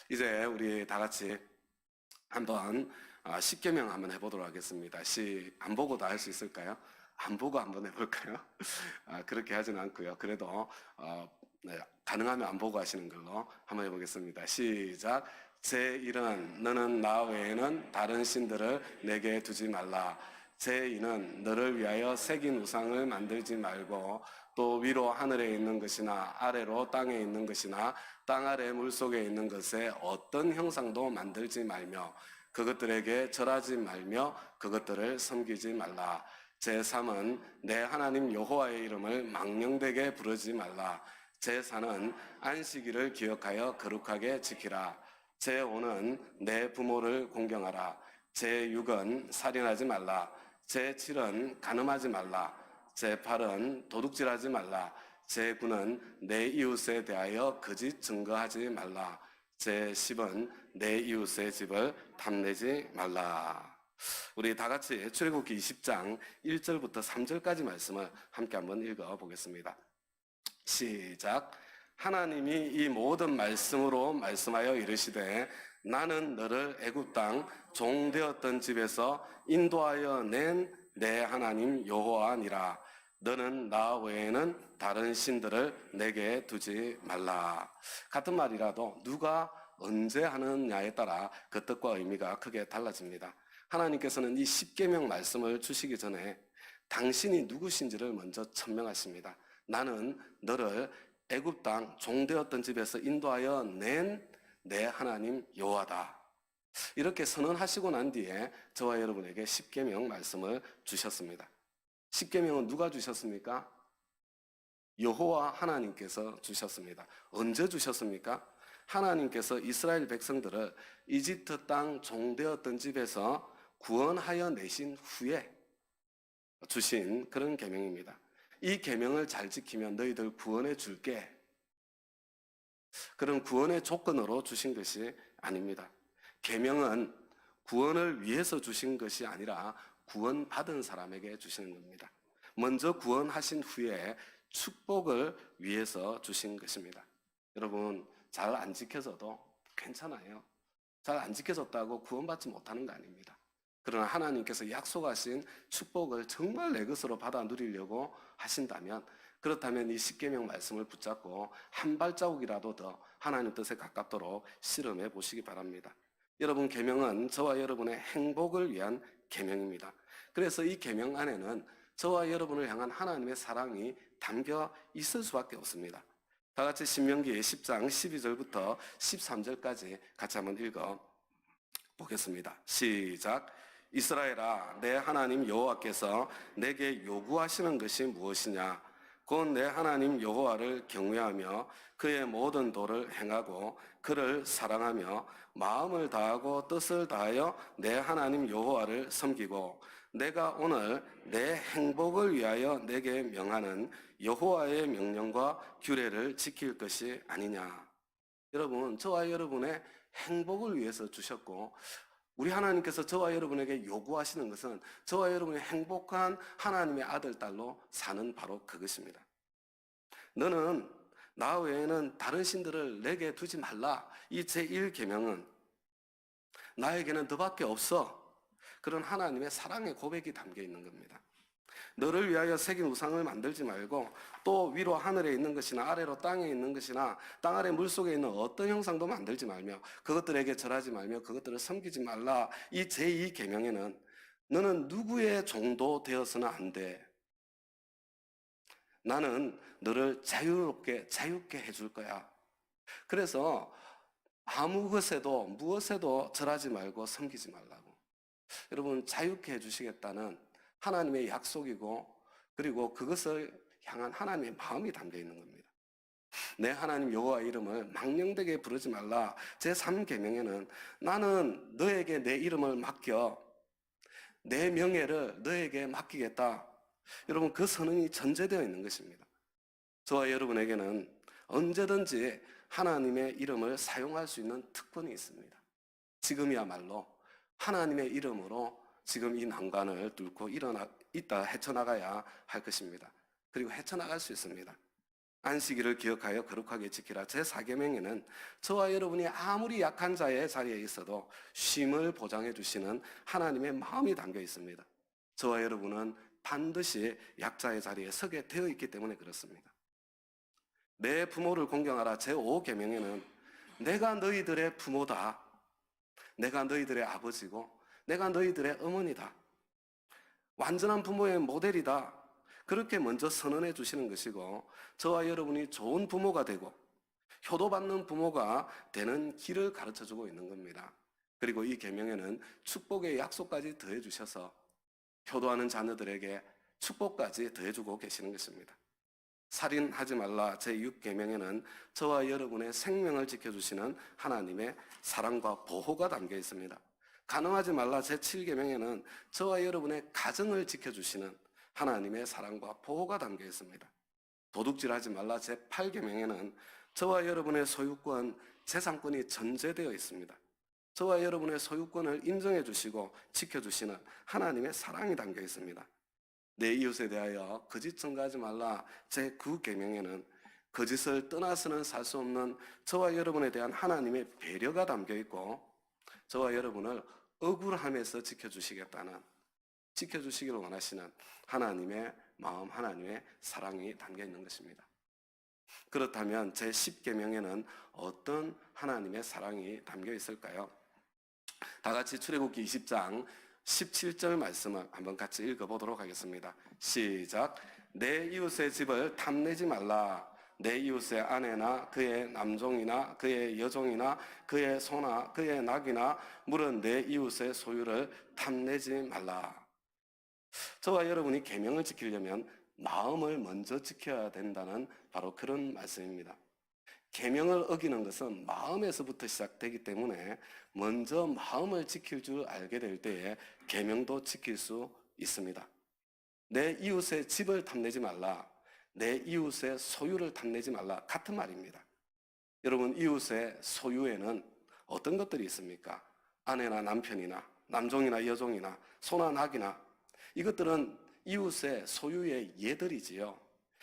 이제 우리 다 같이 한번 십계명 한번 해보도록 하겠습니다. 안 보고도 할 수 있을까요? 안 보고 한번 해볼까요? 그렇게 하지는 않고요. 그래도 네, 가능하면 안 보고 하시는 걸로 한번 해보겠습니다. 시작. 제 일은 너는 나 외에는 다른 신들을 내게 두지 말라. 제 이는 너를 위하여 새긴 우상을 만들지 말고 또 위로 하늘에 있는 것이나 아래로 땅에 있는 것이나 땅 아래 물속에 있는 것에 어떤 형상도 만들지 말며 그것들에게 절하지 말며 그것들을 섬기지 말라. 제3은 내 하나님 여호와의 이름을 망령되게 부르지 말라. 제4는 안식일을 기억하여 거룩하게 지키라. 제5는 내 부모를 공경하라. 제6은 살인하지 말라. 제7은 간음하지 말라. 제8은 도둑질하지 말라. 제9는 내 이웃에 대하여 거짓 증거하지 말라. 제10은 내 이웃의 집을 탐내지 말라. 우리 다 같이 출애굽기 20장 1절부터 3절까지 말씀을 함께 한번 읽어보겠습니다. 시작. 하나님이 이 모든 말씀으로 말씀하여 이르시되 나는 너를 애굽 땅 종되었던 집에서 인도하여 낸 내 하나님 여호와니라. 너는 나 외에는 다른 신들을 내게 두지 말라. 같은 말이라도 누가 언제 하느냐에 따라 그 뜻과 의미가 크게 달라집니다. 하나님께서는 이 십계명 말씀을 주시기 전에 당신이 누구신지를 먼저 천명하십니다. 나는 너를 애굽 땅 종되었던 집에서 인도하여 낸 내 하나님 여호와다. 이렇게 선언하시고 난 뒤에 저와 여러분에게 십계명 말씀을 주셨습니다. 십계명은 누가 주셨습니까? 여호와 하나님께서 주셨습니다. 언제 주셨습니까? 하나님께서 이스라엘 백성들을 이집트 땅 종되었던 집에서 구원하여 내신 후에 주신 그런 계명입니다. 이 계명을 잘 지키면 너희들 구원해 줄게. 그런 구원의 조건으로 주신 것이 아닙니다. 계명은 구원을 위해서 주신 것이 아니라 구원받은 사람에게 주시는 겁니다. 먼저 구원하신 후에 축복을 위해서 주신 것입니다. 여러분, 잘 안 지켜져도 괜찮아요. 잘 안 지켜졌다고 구원받지 못하는 거 아닙니다. 그러나 하나님께서 약속하신 축복을 정말 내 것으로 받아 누리려고 하신다면, 그렇다면 이 십계명 말씀을 붙잡고 한 발자국이라도 더 하나님 뜻에 가깝도록 실험해 보시기 바랍니다. 여러분, 계명은 저와 여러분의 행복을 위한 계명입니다. 그래서 이 계명 안에는 저와 여러분을 향한 하나님의 사랑이 담겨 있을 수밖에 없습니다. 다 같이 신명기 10장 12절부터 13절까지 같이 한번 읽어 보겠습니다. 시작. 이스라엘아, 내 하나님 여호와께서 내게 요구하시는 것이 무엇이냐? 곧 내 하나님 여호와를 경외하며 그의 모든 도를 행하고 그를 사랑하며 마음을 다하고 뜻을 다하여 내 하나님 여호와를 섬기고 내가 오늘 내 행복을 위하여 내게 명하는 여호와의 명령과 규례를 지킬 것이 아니냐. 여러분, 저와 여러분의 행복을 위해서 주셨고 우리 하나님께서 저와 여러분에게 요구하시는 것은 저와 여러분의 행복한 하나님의 아들, 딸로 사는 바로 그것입니다. 너는 나 외에는 다른 신들을 내게 두지 말라. 이 제1계명은 나에게는 너밖에 없어. 그런 하나님의 사랑의 고백이 담겨 있는 겁니다. 너를 위하여 새긴 우상을 만들지 말고 또 위로 하늘에 있는 것이나 아래로 땅에 있는 것이나 땅 아래 물속에 있는 어떤 형상도 만들지 말며 그것들에게 절하지 말며 그것들을 섬기지 말라. 이 제2계명에는 너는 누구의 종도 되어서는 안 돼. 나는 너를 자유롭게 해줄 거야. 그래서 아무 것에도 무엇에도 절하지 말고 섬기지 말라고. 여러분, 자유케 해주시겠다는 하나님의 약속이고 그리고 그것을 향한 하나님의 마음이 담겨 있는 겁니다. 내 하나님 여호와의 이름을 망령되게 부르지 말라. 제3계명에는 나는 너에게 내 이름을 맡겨 내 명예를 너에게 맡기겠다. 여러분, 그 선언이 전제되어 있는 것입니다. 저와 여러분에게는 언제든지 하나님의 이름을 사용할 수 있는 특권이 있습니다. 지금이야말로 하나님의 이름으로 지금 이 난관을 뚫고 헤쳐나가야 할 것입니다. 그리고 헤쳐나갈 수 있습니다. 안식일을 기억하여 거룩하게 지키라. 제4계명에는 저와 여러분이 아무리 약한 자의 자리에 있어도 쉼을 보장해 주시는 하나님의 마음이 담겨 있습니다. 저와 여러분은 반드시 약자의 자리에 서게 되어 있기 때문에 그렇습니다. 내 부모를 공경하라. 제5계명에는 내가 너희들의 부모다. 내가 너희들의 아버지고 내가 너희들의 어머니다. 완전한 부모의 모델이다. 그렇게 먼저 선언해 주시는 것이고 저와 여러분이 좋은 부모가 되고 효도받는 부모가 되는 길을 가르쳐 주고 있는 겁니다. 그리고 이 계명에는 축복의 약속까지 더해 주셔서 효도하는 자녀들에게 축복까지 더해 주고 계시는 것입니다. 살인하지 말라 제6계명에는 저와 여러분의 생명을 지켜주시는 하나님의 사랑과 보호가 담겨 있습니다. 간음하지 말라 제7계명에는 저와 여러분의 가정을 지켜주시는 하나님의 사랑과 보호가 담겨 있습니다. 도둑질하지 말라 제8계명에는 저와 여러분의 소유권, 재산권이 전제되어 있습니다. 저와 여러분의 소유권을 인정해 주시고 지켜주시는 하나님의 사랑이 담겨 있습니다. 내 이웃에 대하여 거짓 증거하지 말라 제9계명에는 거짓을 떠나서는 살 수 없는 저와 여러분에 대한 하나님의 배려가 담겨 있고 저와 여러분을 억울함에서 지켜주시겠다는 지켜주시기를 원하시는 하나님의 마음, 하나님의 사랑이 담겨 있는 것입니다. 그렇다면 제10계명에는 어떤 하나님의 사랑이 담겨 있을까요? 다 같이 출애굽기 20장 17절 말씀을 한번 같이 읽어보도록 하겠습니다. 시작. 내 이웃의 집을 탐내지 말라. 내 이웃의 아내나 그의 남종이나 그의 여종이나 그의 소나 그의 낙이나 물은 내 이웃의 소유를 탐내지 말라. 저와 여러분이 계명을 지키려면 마음을 먼저 지켜야 된다는 바로 그런 말씀입니다. 계명을 어기는 것은 마음에서부터 시작되기 때문에 먼저 마음을 지킬 줄 알게 될 때에 계명도 지킬 수 있습니다. 내 이웃의 집을 탐내지 말라. 내 이웃의 소유를 탐내지 말라. 같은 말입니다. 여러분, 이웃의 소유에는 어떤 것들이 있습니까? 아내나 남편이나 남종이나 여종이나 소나 낙이나 이것들은 이웃의 소유의 예들이지요.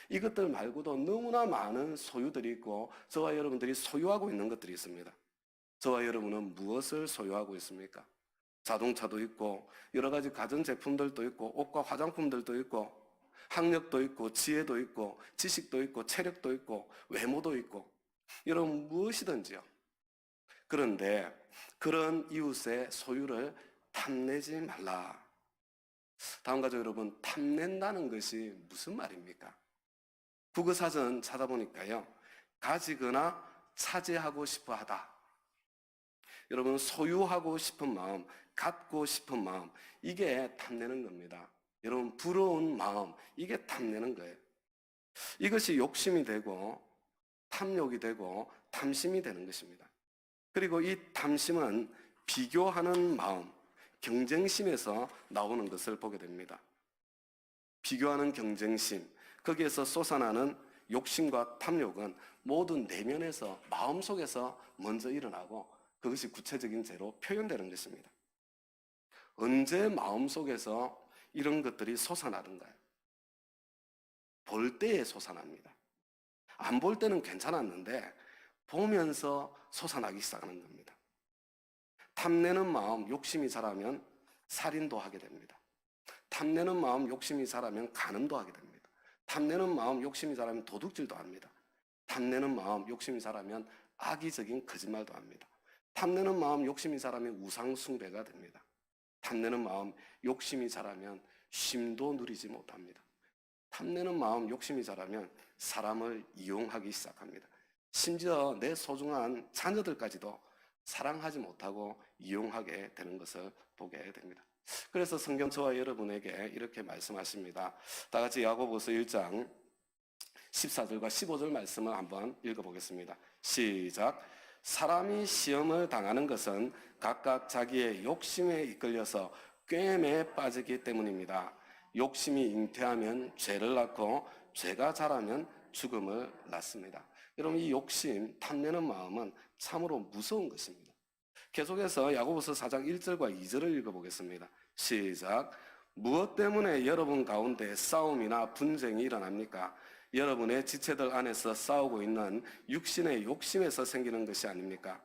이것들 말고도 너무나 많은 소유들이 있고 저와 여러분들이 소유하고 있는 것들이 있습니다. 저와 여러분은 무엇을 소유하고 있습니까? 자동차도 있고 여러 가지 가전제품들도 있고 옷과 화장품들도 있고 학력도 있고 지혜도 있고 지식도 있고 체력도 있고 외모도 있고 여러분 무엇이든지요. 그런데 그런 이웃의 소유를 탐내지 말라. 다음 가족 여러분, 탐낸다는 것이 무슨 말입니까? 국어사전 찾아보니까요, 가지거나 차지하고 싶어 하다. 여러분, 소유하고 싶은 마음, 갖고 싶은 마음, 이게 탐내는 겁니다. 여러분, 부러운 마음, 이게 탐내는 거예요. 이것이 욕심이 되고, 탐욕이 되고, 탐심이 되는 것입니다. 그리고 이 탐심은 비교하는 마음, 경쟁심에서 나오는 것을 보게 됩니다. 비교하는 경쟁심, 거기에서 솟아나는 욕심과 탐욕은 모두 내면에서 마음속에서 먼저 일어나고 그것이 구체적인 죄로 표현되는 것입니다. 언제 마음속에서 이런 것들이 솟아나는가요? 볼 때에 솟아납니다. 안 볼 때는 괜찮았는데 보면서 솟아나기 시작하는 겁니다. 탐내는 마음, 욕심이 자라면 살인도 하게 됩니다. 탐내는 마음, 욕심이 자라면 간음도 하게 됩니다. 탐내는 마음, 욕심이 자라면 도둑질도 합니다. 탐내는 마음, 욕심이 자라면 악의적인 거짓말도 합니다. 탐내는 마음, 욕심이 자라면 우상숭배가 됩니다. 탐내는 마음, 욕심이 자라면 쉼도 누리지 못합니다. 탐내는 마음, 욕심이 자라면 사람을 이용하기 시작합니다. 심지어 내 소중한 자녀들까지도 사랑하지 못하고 이용하게 되는 것을 보게 됩니다. 그래서 성경 저와 여러분에게 이렇게 말씀하십니다. 다 같이 야고보서 1장 14절과 15절 말씀을 한번 읽어보겠습니다. 시작. 사람이 시험을 당하는 것은 각각 자기의 욕심에 이끌려서 꾀임에 빠지기 때문입니다. 욕심이 잉태하면 죄를 낳고 죄가 자라면 죽음을 낳습니다. 여러분, 이 욕심, 탐내는 마음은 참으로 무서운 것입니다. 계속해서 야고보서 4장 1절과 2절을 읽어보겠습니다. 시작. 무엇 때문에 여러분 가운데 싸움이나 분쟁이 일어납니까? 여러분의 지체들 안에서 싸우고 있는 육신의 욕심에서 생기는 것이 아닙니까?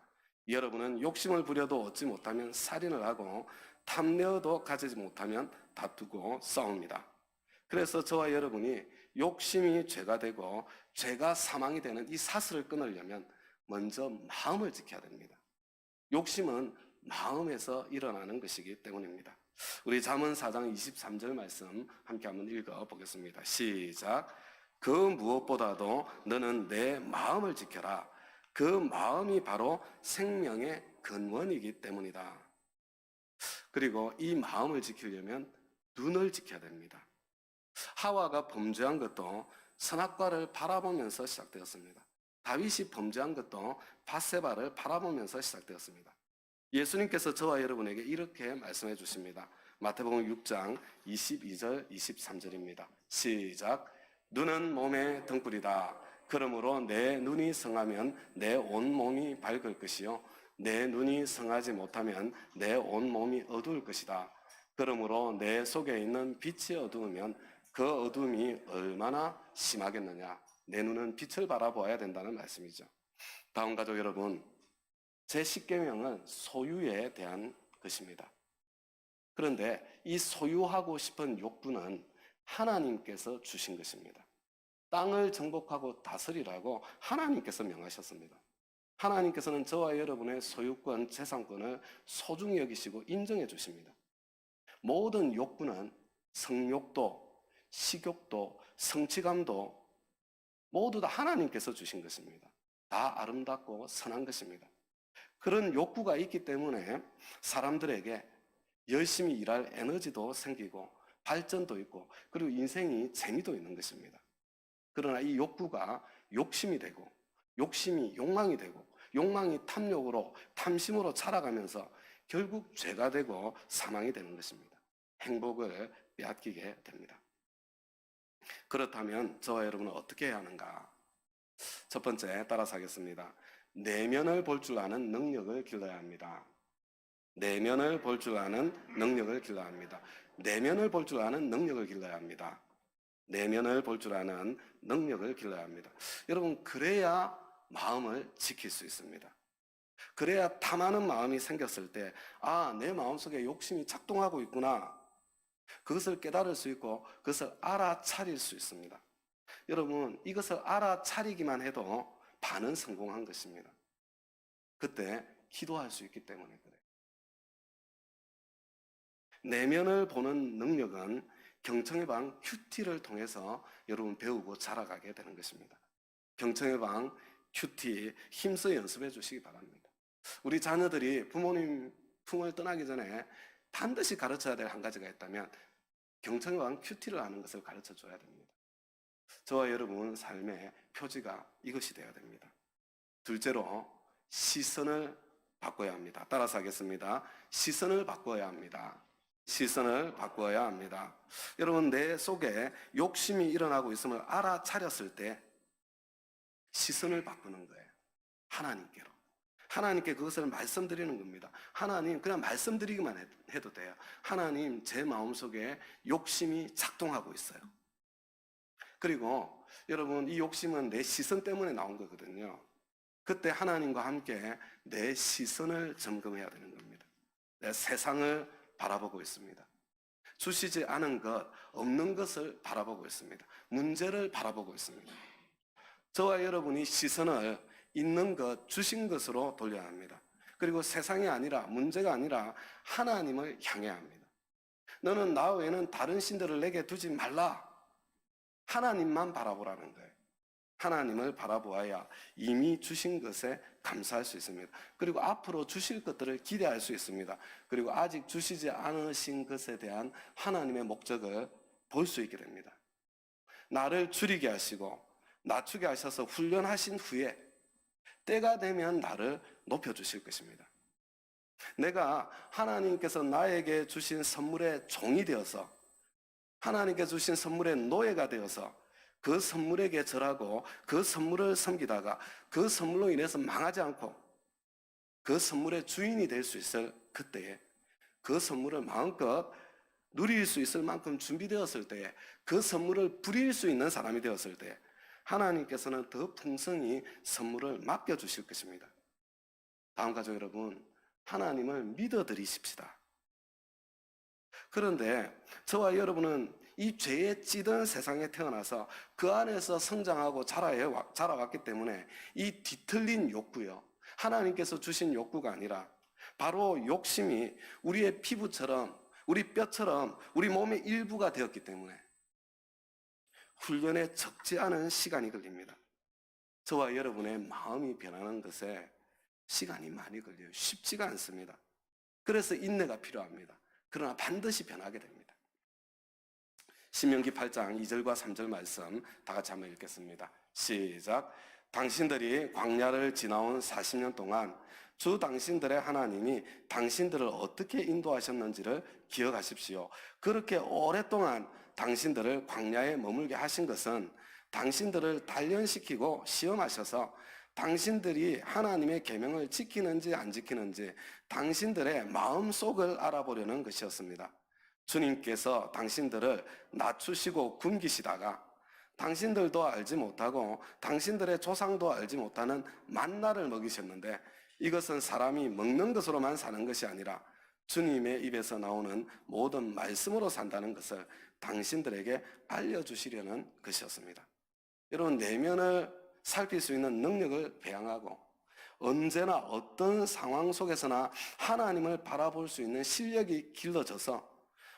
여러분은 욕심을 부려도 얻지 못하면 살인을 하고 탐내어도 가지지 못하면 다투고 싸웁니다. 그래서 저와 여러분이 욕심이 죄가 되고 죄가 사망이 되는 이 사슬을 끊으려면 먼저 마음을 지켜야 됩니다. 욕심은 마음에서 일어나는 것이기 때문입니다. 우리 잠언 4장 23절 말씀 함께 한번 읽어보겠습니다. 시작. 그 무엇보다도 너는 내 마음을 지켜라. 그 마음이 바로 생명의 근원이기 때문이다. 그리고 이 마음을 지키려면 눈을 지켜야 됩니다. 하와가 범죄한 것도 선악과를 바라보면서 시작되었습니다. 다윗이 범죄한 것도 밧세바를 바라보면서 시작되었습니다. 예수님께서 저와 여러분에게 이렇게 말씀해 주십니다. 마태복음 6장 22절 23절입니다. 시작. 눈은 몸의 등불이다. 그러므로 내 눈이 성하면 내 온 몸이 밝을 것이요 내 눈이 성하지 못하면 내 온 몸이 어두울 것이다. 그러므로 내 속에 있는 빛이 어두우면 그 어둠이 얼마나 심하겠느냐. 내 눈은 빛을 바라보아야 된다는 말씀이죠. 다음 가족 여러분, 제10계명은 소유에 대한 것입니다. 그런데 이 소유하고 싶은 욕구는 하나님께서 주신 것입니다. 땅을 정복하고 다스리라고 하나님께서 명하셨습니다. 하나님께서는 저와 여러분의 소유권, 재산권을 소중히 여기시고 인정해 주십니다. 모든 욕구는 성욕도, 식욕도, 성취감도 모두 다 하나님께서 주신 것입니다. 다 아름답고 선한 것입니다. 그런 욕구가 있기 때문에 사람들에게 열심히 일할 에너지도 생기고 발전도 있고 그리고 인생이 재미도 있는 것입니다. 그러나 이 욕구가 욕심이 되고 욕심이 욕망이 되고 욕망이 탐욕으로 탐심으로 자라가면서 결국 죄가 되고 사망이 되는 것입니다. 행복을 빼앗기게 됩니다. 그렇다면 저와 여러분은 어떻게 해야 하는가? 첫 번째 따라서 하겠습니다. 내면을 볼 줄 아는 능력을 길러야 합니다. 내면을 볼 줄 아는 능력을 길러야 합니다. 내면을 볼 줄 아는 능력을 길러야 합니다. 내면을 볼 줄 아는 능력을 길러야 합니다. 여러분, 그래야 마음을 지킬 수 있습니다. 그래야 탐하는 마음이 생겼을 때, 아, 내 마음속에 욕심이 작동하고 있구나. 그것을 깨달을 수 있고 그것을 알아차릴 수 있습니다. 여러분, 이것을 알아차리기만 해도 반은 성공한 것입니다. 그때 기도할 수 있기 때문에 그래요. 내면을 보는 능력은 경청의 방 큐티를 통해서 여러분 배우고 자라가게 되는 것입니다. 경청의 방 큐티 힘써 연습해 주시기 바랍니다. 우리 자녀들이 부모님 품을 떠나기 전에 반드시 가르쳐야 될 한 가지가 있다면 경청의 방 큐티를 하는 것을 가르쳐 줘야 됩니다. 저와 여러분 삶의 표지가 이것이 되어야 됩니다. 둘째로 시선을 바꿔야 합니다. 따라서 하겠습니다. 시선을 바꿔야 합니다. 시선을 바꿔야 합니다. 여러분, 내 속에 욕심이 일어나고 있음을 알아차렸을 때 시선을 바꾸는 거예요. 하나님께로. 하나님께 그것을 말씀드리는 겁니다. 하나님, 그냥 말씀드리기만 해도 돼요. 하나님, 제 마음속에 욕심이 작동하고 있어요. 그리고 여러분, 이 욕심은 내 시선 때문에 나온 거거든요. 그때 하나님과 함께 내 시선을 점검해야 되는 겁니다. 내 세상을 바라보고 있습니다. 주시지 않은 것, 없는 것을 바라보고 있습니다. 문제를 바라보고 있습니다. 저와 여러분이 시선을 있는 것, 주신 것으로 돌려야 합니다. 그리고 세상이 아니라, 문제가 아니라 하나님을 향해야 합니다. 너는 나 외에는 다른 신들을 내게 두지 말라. 하나님만 바라보라는 거예요. 하나님을 바라보아야 이미 주신 것에 감사할 수 있습니다. 그리고 앞으로 주실 것들을 기대할 수 있습니다. 그리고 아직 주시지 않으신 것에 대한 하나님의 목적을 볼 수 있게 됩니다. 나를 줄이게 하시고 낮추게 하셔서 훈련하신 후에 때가 되면 나를 높여주실 것입니다. 내가 하나님께서 나에게 주신 선물의 종이 되어서 하나님께 주신 선물의 노예가 되어서 그 선물에게 절하고 그 선물을 섬기다가 그 선물로 인해서 망하지 않고 그 선물의 주인이 될 수 있을 그때에 그 선물을 마음껏 누릴 수 있을 만큼 준비되었을 때에 그 선물을 부릴 수 있는 사람이 되었을 때 하나님께서는 더 풍성히 선물을 맡겨주실 것입니다. 다음 가족 여러분, 하나님을 믿어드리십시다. 그런데 저와 여러분은 이 죄에 찌든 세상에 태어나서 그 안에서 성장하고 자라왔기 때문에 이 뒤틀린 욕구요, 하나님께서 주신 욕구가 아니라 바로 욕심이 우리의 피부처럼, 우리 뼈처럼 우리 몸의 일부가 되었기 때문에 훈련에 적지 않은 시간이 걸립니다. 저와 여러분의 마음이 변하는 것에 시간이 많이 걸려요. 쉽지가 않습니다. 그래서 인내가 필요합니다. 그러나 반드시 변하게 됩니다. 신명기 8장 2절과 3절 말씀 다 같이 한번 읽겠습니다. 시작. 당신들이 광야를 지나온 40년 동안 주 당신들의 하나님이 당신들을 어떻게 인도하셨는지를 기억하십시오. 그렇게 오랫동안 당신들을 광야에 머물게 하신 것은 당신들을 단련시키고 시험하셔서 당신들이 하나님의 계명을 지키는지 안 지키는지 당신들의 마음속을 알아보려는 것이었습니다. 주님께서 당신들을 낮추시고 굶기시다가 당신들도 알지 못하고 당신들의 조상도 알지 못하는 만나를 먹이셨는데, 이것은 사람이 먹는 것으로만 사는 것이 아니라 주님의 입에서 나오는 모든 말씀으로 산다는 것을 당신들에게 알려주시려는 것이었습니다. 여러분, 내면을 살필 수 있는 능력을 배양하고 언제나 어떤 상황 속에서나 하나님을 바라볼 수 있는 실력이 길러져서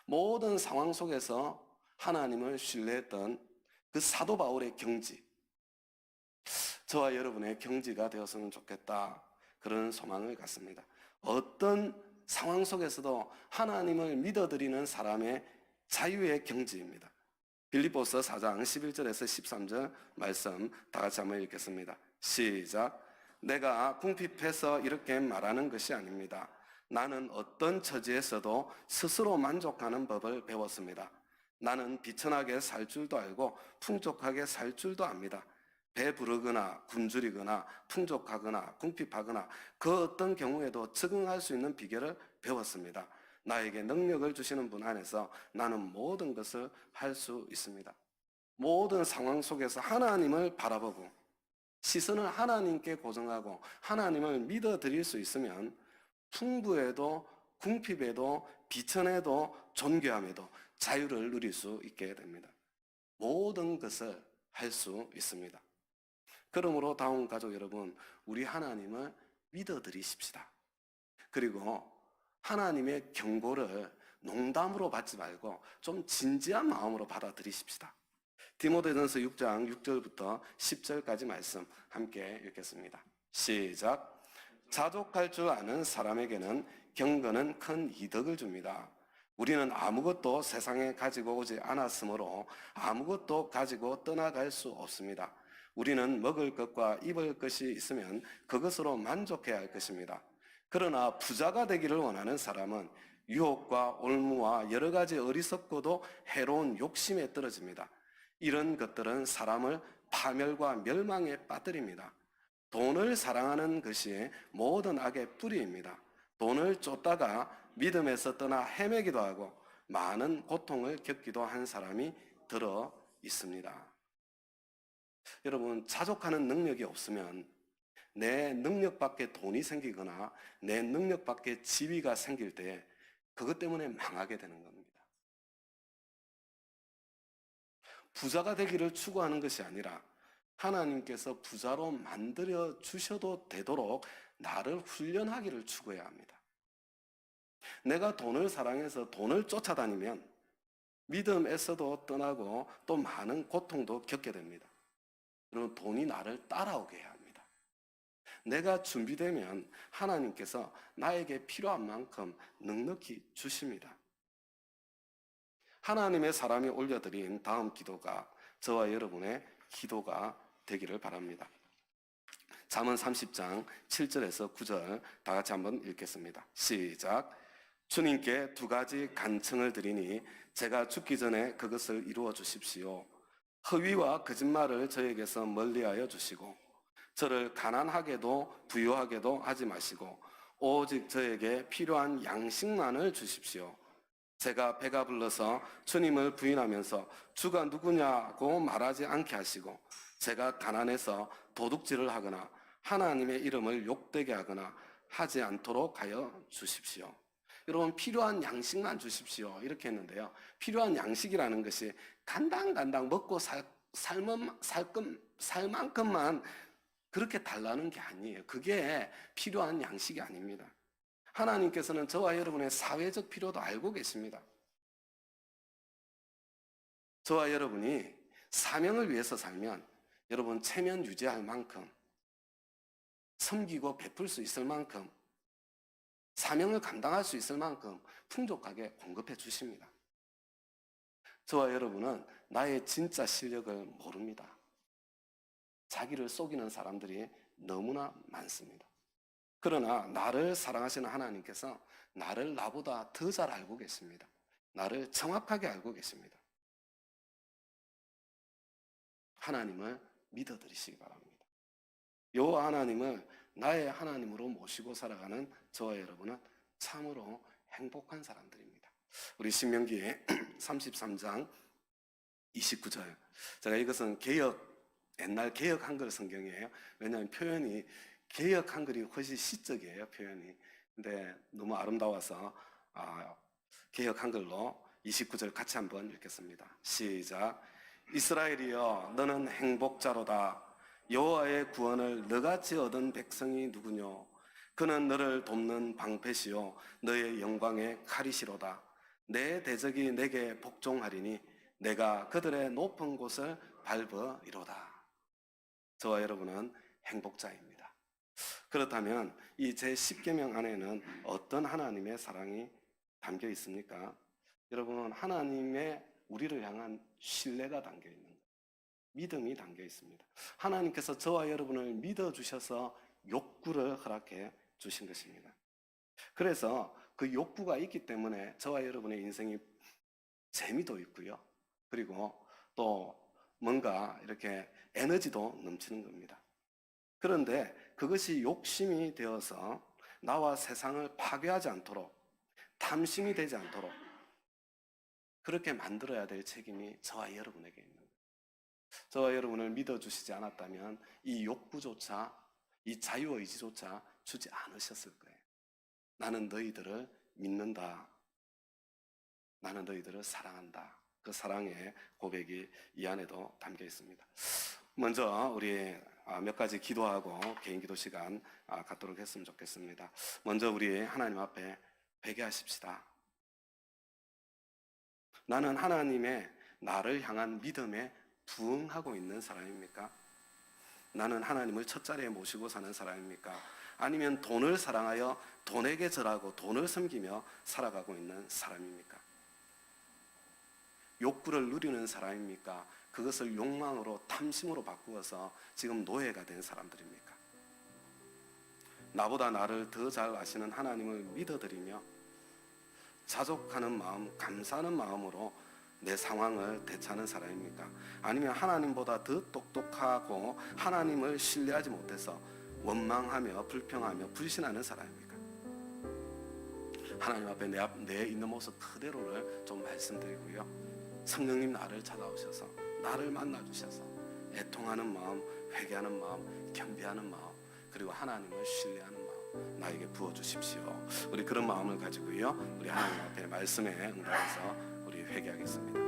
모든 상황 속에서 하나님을 신뢰했던 그 사도 바울의 경지, 저와 여러분의 경지가 되었으면 좋겠다, 그런 소망을 갖습니다. 어떤 상황 속에서도 하나님을 믿어드리는 사람의 자유의 경지입니다. 빌립보서 4장 11절에서 13절 말씀 다 같이 한번 읽겠습니다. 시작. 내가 궁핍해서 이렇게 말하는 것이 아닙니다. 나는 어떤 처지에서도 스스로 만족하는 법을 배웠습니다. 나는 비천하게 살 줄도 알고 풍족하게 살 줄도 압니다. 배부르거나 굶주리거나 풍족하거나 궁핍하거나 그 어떤 경우에도 적응할 수 있는 비결을 배웠습니다. 나에게 능력을 주시는 분 안에서 나는 모든 것을 할 수 있습니다. 모든 상황 속에서 하나님을 바라보고 시선을 하나님께 고정하고 하나님을 믿어드릴 수 있으면 풍부에도 궁핍에도 비천에도 존귀함에도 자유를 누릴 수 있게 됩니다. 모든 것을 할 수 있습니다. 그러므로 다음 가족 여러분, 우리 하나님을 믿어드리십시다. 그리고 하나님의 경고를 농담으로 받지 말고 좀 진지한 마음으로 받아들이십시다. 디모데전서 6장 6절부터 10절까지 말씀 함께 읽겠습니다. 시작. 자족할 줄 아는 사람에게는 경건은 큰 이득을 줍니다. 우리는 아무것도 세상에 가지고 오지 않았으므로 아무것도 가지고 떠나갈 수 없습니다. 우리는 먹을 것과 입을 것이 있으면 그것으로 만족해야 할 것입니다. 그러나 부자가 되기를 원하는 사람은 유혹과 올무와 여러 가지 어리석고도 해로운 욕심에 떨어집니다. 이런 것들은 사람을 파멸과 멸망에 빠뜨립니다. 돈을 사랑하는 것이 모든 악의 뿌리입니다. 돈을 쫓다가 믿음에서 떠나 헤매기도 하고 많은 고통을 겪기도 한 사람이 들어 있습니다. 여러분, 자족하는 능력이 없으면 내 능력 밖에 돈이 생기거나 내 능력 밖에 지위가 생길 때 그것 때문에 망하게 되는 겁니다. 부자가 되기를 추구하는 것이 아니라 하나님께서 부자로 만들어 주셔도 되도록 나를 훈련하기를 추구해야 합니다. 내가 돈을 사랑해서 돈을 쫓아다니면 믿음에서도 떠나고 또 많은 고통도 겪게 됩니다. 그럼 돈이 나를 따라오게 해야 합니다. 내가 준비되면 하나님께서 나에게 필요한 만큼 넉넉히 주십니다. 하나님의 사람이 올려드린 다음 기도가 저와 여러분의 기도가 되기를 바랍니다. 잠언 30장 7절에서 9절 다 같이 한번 읽겠습니다. 시작. 주님께 두 가지 간청을 드리니 제가 죽기 전에 그것을 이루어 주십시오. 허위와 거짓말을 저에게서 멀리하여 주시고 저를 가난하게도 부유하게도 하지 마시고 오직 저에게 필요한 양식만을 주십시오. 제가 배가 불러서 주님을 부인하면서 주가 누구냐고 말하지 않게 하시고 제가 가난해서 도둑질을 하거나 하나님의 이름을 욕되게 하거나 하지 않도록 하여 주십시오. 여러분, 필요한 양식만 주십시오. 이렇게 했는데요. 필요한 양식이라는 것이 간당간당 먹고 살 만큼만 그렇게 달라는 게 아니에요. 그게 필요한 양식이 아닙니다. 하나님께서는 저와 여러분의 사회적 필요도 알고 계십니다. 저와 여러분이 사명을 위해서 살면 여러분 체면 유지할 만큼, 섬기고 베풀 수 있을 만큼, 사명을 감당할 수 있을 만큼 풍족하게 공급해 주십니다. 저와 여러분은 나의 진짜 실력을 모릅니다. 자기를 속이는 사람들이 너무나 많습니다. 그러나 나를 사랑하시는 하나님께서 나를 나보다 더 잘 알고 계십니다. 나를 정확하게 알고 계십니다. 하나님을 믿어드리시기 바랍니다. 여호와 하나님을 나의 하나님으로 모시고 살아가는 저와 여러분은 참으로 행복한 사람들입니다. 우리 신명기 33장 29절. 제가 이것은 옛날 개역 한글 성경이에요. 왜냐하면 표현이 개역 한글이 훨씬 시적이에요, 표현이. 근데 너무 아름다워서 개역 한글로 29절 같이 한번 읽겠습니다. 시작. 이스라엘이여, 너는 행복자로다. 여호와의 구원을 너같이 얻은 백성이 누구뇨? 그는 너를 돕는 방패시요 너의 영광의 칼이시로다. 내 대적이 내게 복종하리니 내가 그들의 높은 곳을 밟으리로다. 저와 여러분은 행복자입니다. 그렇다면 이 제10계명 안에는 어떤 하나님의 사랑이 담겨 있습니까? 여러분, 하나님의 우리를 향한 신뢰가 담겨 있는 거예요. 믿음이 담겨 있습니다. 하나님께서 저와 여러분을 믿어주셔서 욕구를 허락해 주신 것입니다. 그래서 그 욕구가 있기 때문에 저와 여러분의 인생이 재미도 있고요. 그리고 또 뭔가 이렇게 에너지도 넘치는 겁니다. 그런데 그것이 욕심이 되어서 나와 세상을 파괴하지 않도록, 탐심이 되지 않도록 그렇게 만들어야 될 책임이 저와 여러분에게 있는 거예요. 저와 여러분을 믿어주시지 않았다면 이 욕구조차, 이 자유의지조차 주지 않으셨을 거예요. 나는 너희들을 믿는다. 나는 너희들을 사랑한다. 그 사랑의 고백이 이 안에도 담겨 있습니다. 먼저 우리 몇 가지 기도하고 개인 기도 시간 갖도록 했으면 좋겠습니다. 먼저 우리 하나님 앞에 회개하십시다. 나는 하나님의 나를 향한 믿음에 부응하고 있는 사람입니까? 나는 하나님을 첫 자리에 모시고 사는 사람입니까? 아니면 돈을 사랑하여 돈에게 절하고 돈을 섬기며 살아가고 있는 사람입니까? 욕구를 누리는 사람입니까? 그것을 욕망으로, 탐심으로 바꾸어서 지금 노예가 된 사람들입니까? 나보다 나를 더 잘 아시는 하나님을 믿어드리며 자족하는 마음, 감사하는 마음으로 내 상황을 되찾는 사람입니까? 아니면 하나님보다 더 똑똑하고 하나님을 신뢰하지 못해서 원망하며 불평하며 불신하는 사람입니까? 하나님 앞에 내 있는 모습 그대로를 좀 말씀드리고요. 성령님 나를 찾아오셔서 나를 만나주셔서 애통하는 마음, 회개하는 마음, 겸비하는 마음, 그리고 하나님을 신뢰하는 마음 나에게 부어주십시오. 우리 그런 마음을 가지고요, 우리 하나님 앞에 말씀에 응답해서 우리 회개하겠습니다.